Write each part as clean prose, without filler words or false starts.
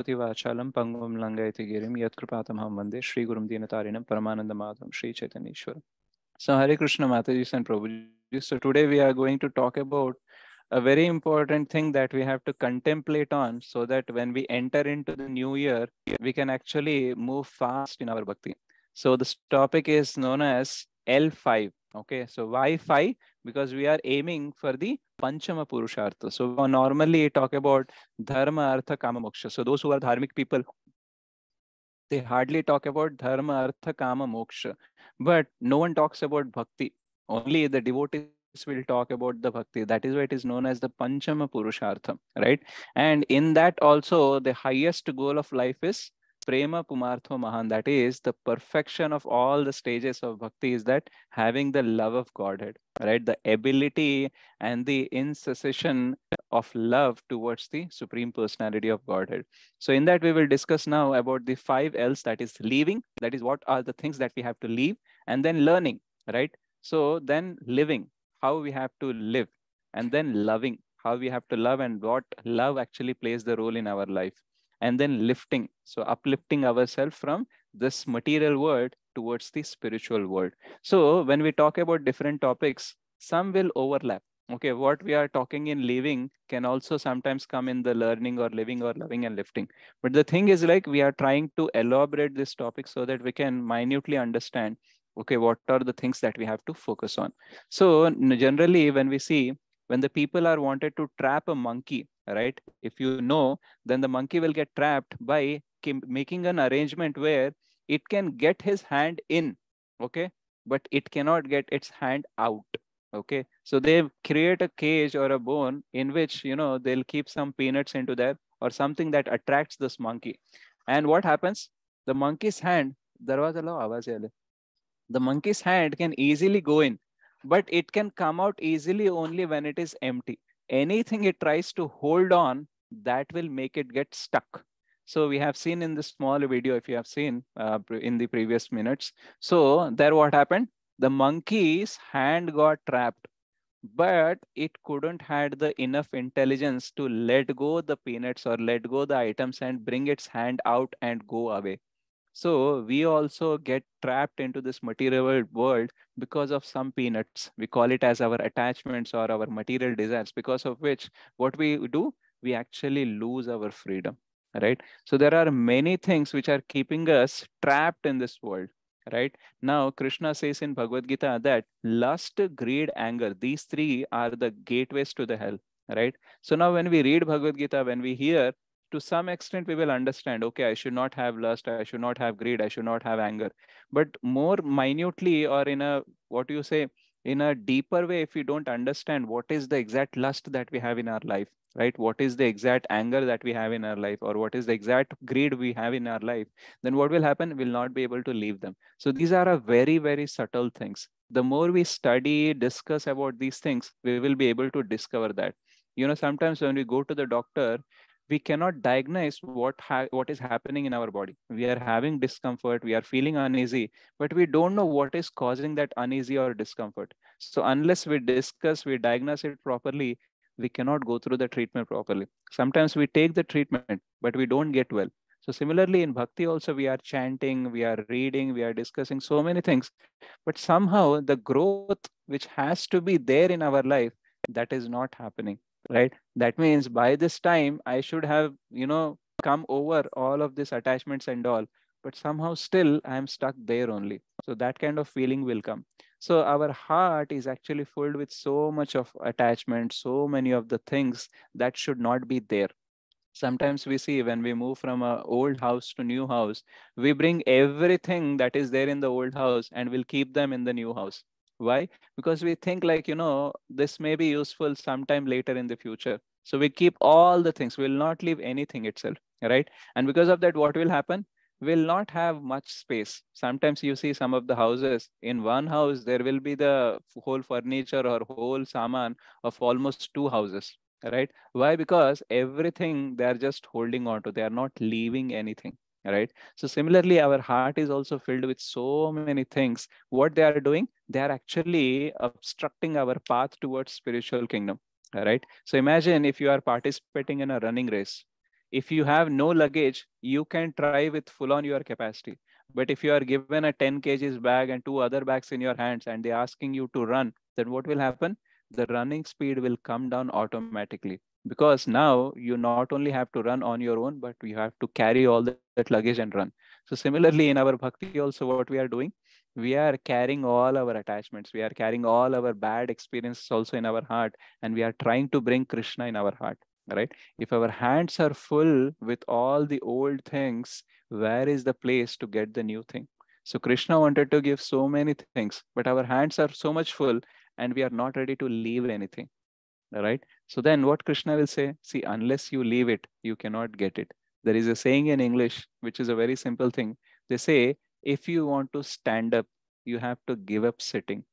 Vachalam Pangam Langaiti Girim Yatkrpatamham Vande Shri Gurum Dinatarinam Paramananda Madham Shri Chaitanyeshwaram. So Hare Krishna Mataji and Prabhuji. So today we are going to talk about a very important thing that we have to contemplate on so that when we enter into the new year, we can actually move fast in our bhakti. So this topic is known as L5. Okay, so why 5? Because we are aiming for the Panchama Purushartha. So we normally talk about Dharma, Artha, Kama, Moksha. So those who are dharmic people, they hardly talk about dharma, artha, kama, moksha. But no one talks about bhakti. Only the devotees will talk about the bhakti. That is why it is known as the Panchama Purushartham, right? And in that also, the highest goal of life is Prema Pumartho Mahan. That is the perfection of all the stages of bhakti is that having the love of Godhead, right? The ability and the incessation of love towards the Supreme Personality of Godhead. So in that we will discuss now about the 5 L's, that is leaving, that is what are the things that we have to leave, and then learning, right? So then living, how we have to live, and then loving, how we have to love and what love actually plays the role in our life. And then lifting, so uplifting ourselves from this material world towards the spiritual world. So when we talk about different topics, some will overlap. Okay, what we are talking in living can also sometimes come in the learning or living or loving and lifting. But the thing is, like, we are trying to elaborate this topic so that we can minutely understand, okay, what are the things that we have to focus on. So generally, when we see, when the people are wanted to trap a monkey, right? If you know, then the monkey will get trapped by making an arrangement where it can get his hand in, okay, but it cannot get its hand out. Okay, so they create a cage or a bone in which, they'll keep some peanuts into there or something that attracts this monkey. And what happens? The monkey's hand, darwaza lao awaaz yaar le. The monkey's hand can easily go in, but it can come out easily only when it is empty. Anything it tries to hold on, that will make it get stuck. So we have seen in the small video, if you have seen in the previous minutes. So there what happened? The monkey's hand got trapped, but it couldn't had the enough intelligence to let go the peanuts or let go the items and bring its hand out and go away. So we also get trapped into this material world because of some peanuts. We call it as our attachments or our material desires, because of which what we do, we actually lose our freedom, right? So there are many things which are keeping us trapped in this world, right? Now, Krishna says in Bhagavad Gita that lust, greed, anger, these three are the gateways to the hell, right? So now when we read Bhagavad Gita, when we hear, to some extent we will understand, okay, I should not have lust, I should not have greed, I should not have anger. But more minutely, or in a, what you say, in a deeper way, if we don't understand what is the exact lust that we have in our life, right, what is the exact anger that we have in our life, or what is the exact greed we have in our life, then what will happen? We'll not be able to leave them. So these are a very, very subtle things. The more we study, discuss about these things, we will be able to discover that. Sometimes when we go to the doctor, we cannot diagnose what is happening in our body. We are having discomfort, we are feeling uneasy, but we don't know what is causing that uneasy or discomfort. So unless we discuss, we diagnose it properly, we cannot go through the treatment properly. Sometimes we take the treatment, but we don't get well. So similarly in bhakti also, we are chanting, we are reading, we are discussing so many things, but somehow the growth which has to be there in our life, that is not happening, right? That means by this time I should have, come over all of these attachments and all, but somehow still I am stuck there only. So that kind of feeling will come. So our heart is actually filled with so much of attachment, so many of the things that should not be there. Sometimes we see when we move from a old house to new house, we bring everything that is there in the old house and we'll keep them in the new house. Why? Because we think like, this may be useful sometime later in the future. So we keep all the things, we'll not leave anything itself, right? And because of that, what will happen? We'll not have much space. Sometimes you see some of the houses, in one house there will be the whole furniture or whole saman of almost two houses, right? Why? Because everything they are just holding on to, they are not leaving anything, right? So similarly, our heart is also filled with so many things. What they are doing, they are actually obstructing our path towards spiritual kingdom, right? So imagine if you are participating in a running race. If you have no luggage, you can try with full on your capacity. But if you are given a 10 kgs bag and two other bags in your hands and they're asking you to run, then what will happen? The running speed will come down automatically, because now you not only have to run on your own, but you have to carry all that luggage and run. So similarly, in our bhakti also, what we are doing, we are carrying all our attachments, we are carrying all our bad experiences also in our heart, and we are trying to bring Krishna in our heart, right? If our hands are full with all the old things, where is the place to get the new thing? So Krishna wanted to give so many things, but our hands are so much full and we are not ready to leave anything, right? So then what Krishna will say, see, unless you leave it, you cannot get it. There is a saying in English, which is a very simple thing. They say, if you want to stand up, you have to give up sitting,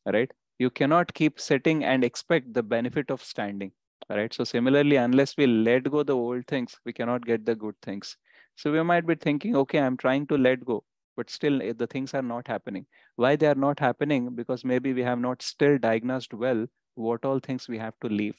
right? You cannot keep sitting and expect the benefit of standing, right? So similarly, unless we let go the old things, we cannot get the good things. So we might be thinking, okay, I'm trying to let go, but still the things are not happening. Why they are not happening? Because maybe we have not still diagnosed well what all things we have to leave.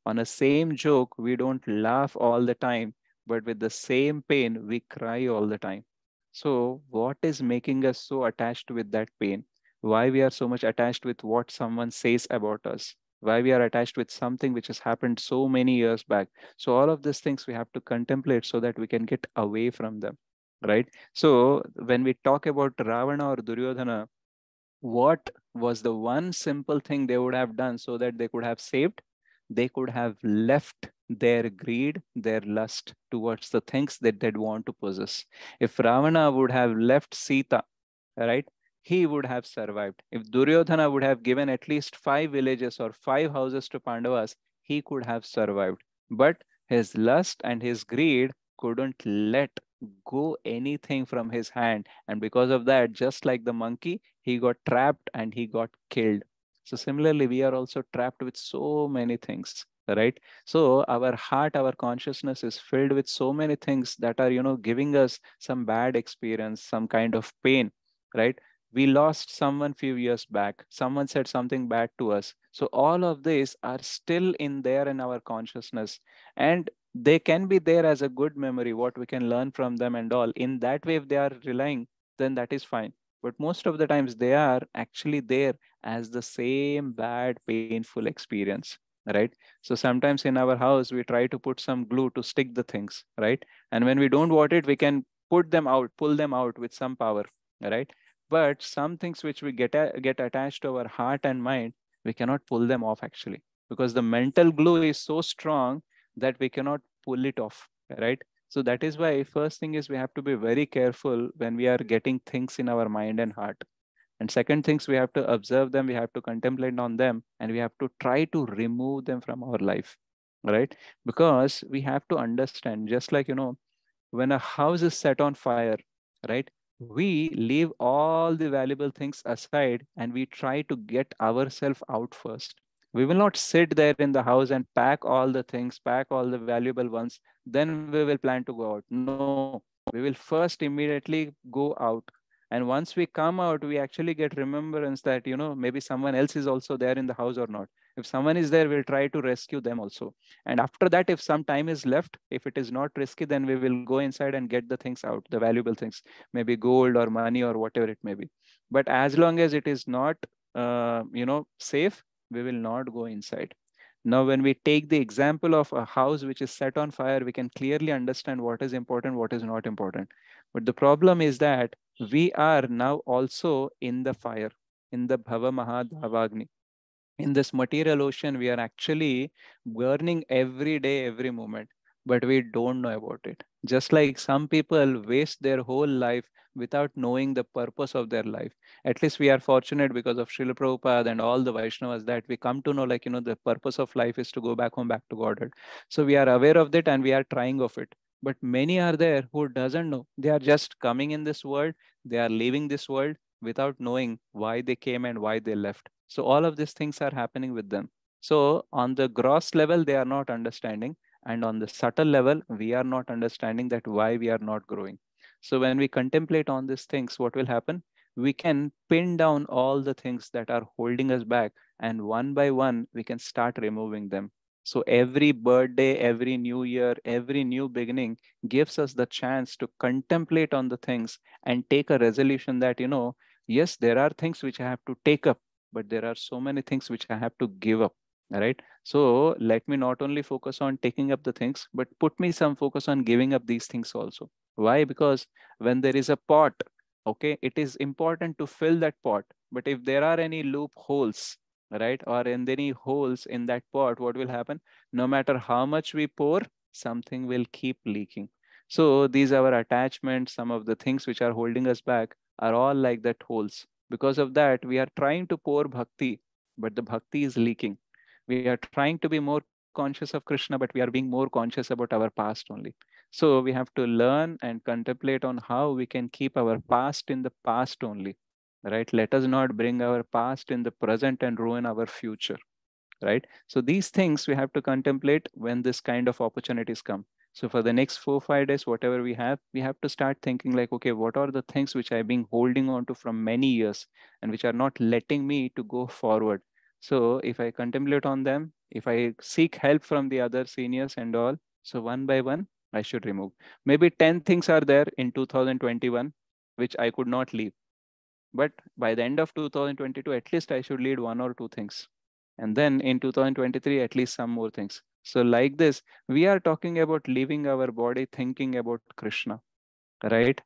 On a same joke, we don't laugh all the time, but with the same pain, we cry all the time. So, what is making us so attached with that pain? Why we are so much attached with what someone says about us? Why we are attached with something which has happened so many years back? So, all of these things we have to contemplate so that we can get away from them, right? So, when we talk about Ravana or Duryodhana, what was the one simple thing they would have done so that they could have saved? They could have left their greed, their lust towards the things that they'd want to possess. If Ravana would have left Sita, right, he would have survived. If Duryodhana would have given at least 5 villages or 5 houses to Pandavas, he could have survived. But his lust and his greed couldn't let go anything from his hand. And because of that, just like the monkey, he got trapped and he got killed. So similarly, we are also trapped with so many things, right? So our heart, our consciousness is filled with so many things that are, giving us some bad experience, some kind of pain, right? We lost someone few years back. Someone said something bad to us. So all of these are still in there in our consciousness. And they can be there as a good memory, what we can learn from them and all. In that way, if they are relying, then that is fine. But most of the times they are actually there as the same bad, painful experience, right? So sometimes in our house, we try to put some glue to stick the things, right? And when we don't want it, we can put them out, pull them out with some power, right? But some things which we get attached to our heart and mind, we cannot pull them off actually, because the mental glue is so strong that we cannot pull it off, right? So that is why first thing is we have to be very careful when we are getting things in our mind and heart. And second things, we have to observe them, we have to contemplate on them, and we have to try to remove them from our life, right? Because we have to understand, just like, when a house is set on fire, right? We leave all the valuable things aside and we try to get ourselves out first. We will not sit there in the house and pack all the things, pack all the valuable ones, then we will plan to go out. No, we will first immediately go out. And once we come out, we actually get remembrance that, maybe someone else is also there in the house or not. If someone is there, we'll try to rescue them also. And after that, if some time is left, if it is not risky, then we will go inside and get the things out, the valuable things, maybe gold or money or whatever it may be. But as long as it is not, safe, we will not go inside. Now, when we take the example of a house which is set on fire, we can clearly understand what is important, what is not important. But the problem is that we are now also in the fire, in the Bhava Mahadhavagni. In this material ocean, we are actually burning every day, every moment, but we don't know about it. Just like some people waste their whole life without knowing the purpose of their life. At least we are fortunate because of Srila Prabhupada and all the Vaishnavas that we come to know, like, the purpose of life is to go back home, back to Godhead. So we are aware of that and we are trying of it. But many are there who doesn't know. They are just coming in this world. They are leaving this world without knowing why they came and why they left. So all of these things are happening with them. So on the gross level, they are not understanding. And on the subtle level, we are not understanding that why we are not growing. So when we contemplate on these things, what will happen? We can pin down all the things that are holding us back. And one by one, we can start removing them. So every birthday, every new year, every new beginning gives us the chance to contemplate on the things and take a resolution that, yes, there are things which I have to take up, but there are so many things which I have to give up. Right. So let me not only focus on taking up the things, but put me some focus on giving up these things also. Why? Because when there is a pot, okay, it is important to fill that pot. But if there are any loopholes, right, or in any holes in that pot, what will happen? No matter how much we pour, something will keep leaking. So these are our attachments, some of the things which are holding us back are all like that holes. Because of that, we are trying to pour bhakti, but the bhakti is leaking. We are trying to be more conscious of Krishna, but we are being more conscious about our past only. So we have to learn and contemplate on how we can keep our past in the past only. Right? Let us not bring our past in the present and ruin our future. Right? So these things we have to contemplate when this kind of opportunities come. So for the next 4 5 days, whatever we have to start thinking like, okay, what are the things which I've been holding on to from many years and which are not letting me to go forward. So if I contemplate on them, if I seek help from the other seniors and all, so one by one I should remove. Maybe 10 things are there in 2021 which I could not leave, but by the end of 2022, at least I should lead one or two things. And then in 2023, at least some more things. So like this, we are talking about leaving our body, thinking about Krishna, right?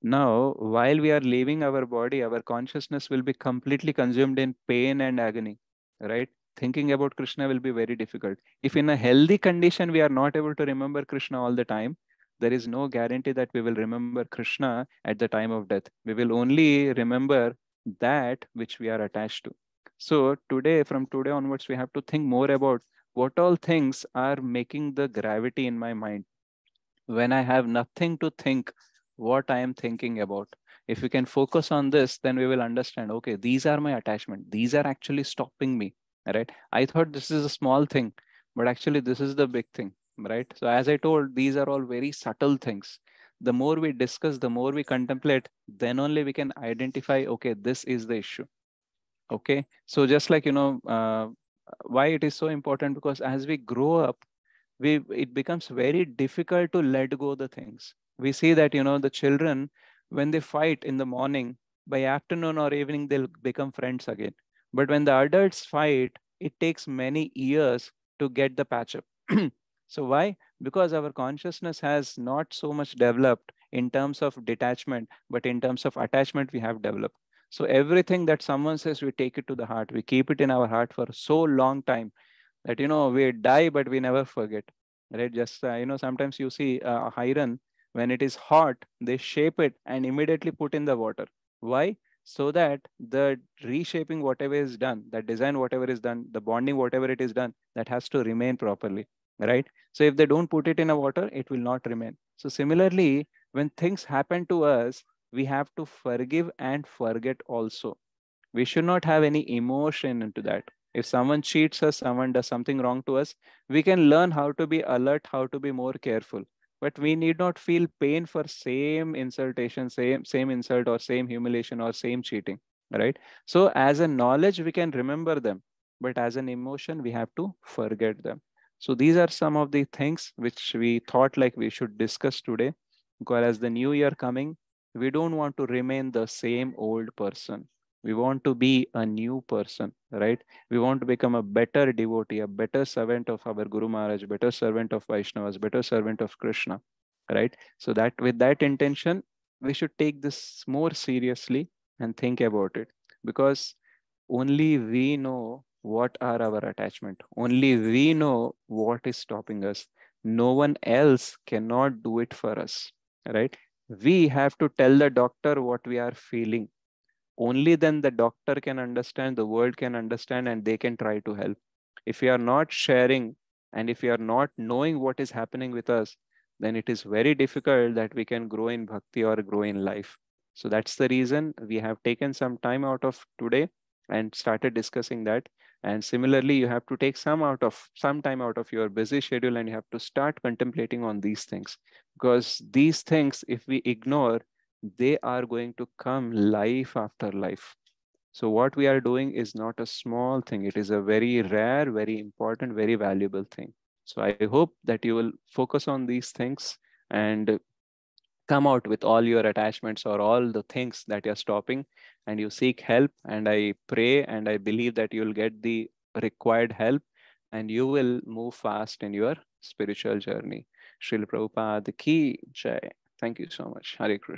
Now, while we are leaving our body, our consciousness will be completely consumed in pain and agony, right? Thinking about Krishna will be very difficult. If in a healthy condition we are not able to remember Krishna all the time, there is no guarantee that we will remember Krishna at the time of death. We will only remember that which we are attached to. So today, from today onwards, we have to think more about what all things are making the gravity in my mind when I have nothing to think what I am thinking about. If we can focus on this, then we will understand, okay, these are my attachment. These are actually stopping me, right? I thought this is a small thing, but actually this is the big thing, right? So as I told, these are all very subtle things. The more we discuss, the more we contemplate, then only we can identify, okay, this is the issue. Okay. So just like, why it is so important, because as we grow up, it becomes very difficult to let go the things. We see that the children, when they fight in the morning, by afternoon or evening they'll become friends again. But when the adults fight, it takes many years to get the patch up. So why? Because our consciousness has not so much developed in terms of detachment, but in terms of attachment we have developed. So everything that someone says, we take it to the heart, we keep it in our heart for so long time that we die but we never forget, right? Just sometimes you see a iron, when it is hot they shape it and immediately put in the water. Why? So that the reshaping whatever is done, that design whatever is done, the bonding whatever it is done, that has to remain properly, right? So if they don't put it in a water, it will not remain. So similarly, when things happen to us, we have to forgive and forget also. We should not have any emotion into that. If someone cheats us, someone does something wrong to us, we can learn how to be alert, how to be more careful. But we need not feel pain for same insultation, same insult or same humiliation or same cheating, right? So as a knowledge, we can remember them, but as an emotion, we have to forget them. So these are some of the things which we thought like we should discuss today. Because as the new year coming, we don't want to remain the same old person. We want to be a new person, right? We want to become a better devotee, a better servant of our Guru Maharaj, better servant of Vaishnavas, better servant of Krishna, right? So that with that intention, we should take this more seriously and think about it, because only we know what are our attachment. Only we know what is stopping us. No one else cannot do it for us, right? We have to tell the doctor what we are feeling. Only then the doctor can understand, the world can understand, and they can try to help. If we are not sharing and if we are not knowing what is happening with us, then it is very difficult that we can grow in bhakti or grow in life. So that's the reason we have taken some time out of today and started discussing that. And similarly, you have to take some time out of your busy schedule and you have to start contemplating on these things, because these things, if we ignore, they are going to come life after life. So what we are doing is not a small thing. It is a very rare, very important, very valuable thing. So I hope that you will focus on these things and come out with all your attachments or all the things that you're stopping, and you seek help. And I pray and I believe that you'll get the required help and you will move fast in your spiritual journey. Srila Prabhupada ki jai. Thank you so much. Hare Krishna.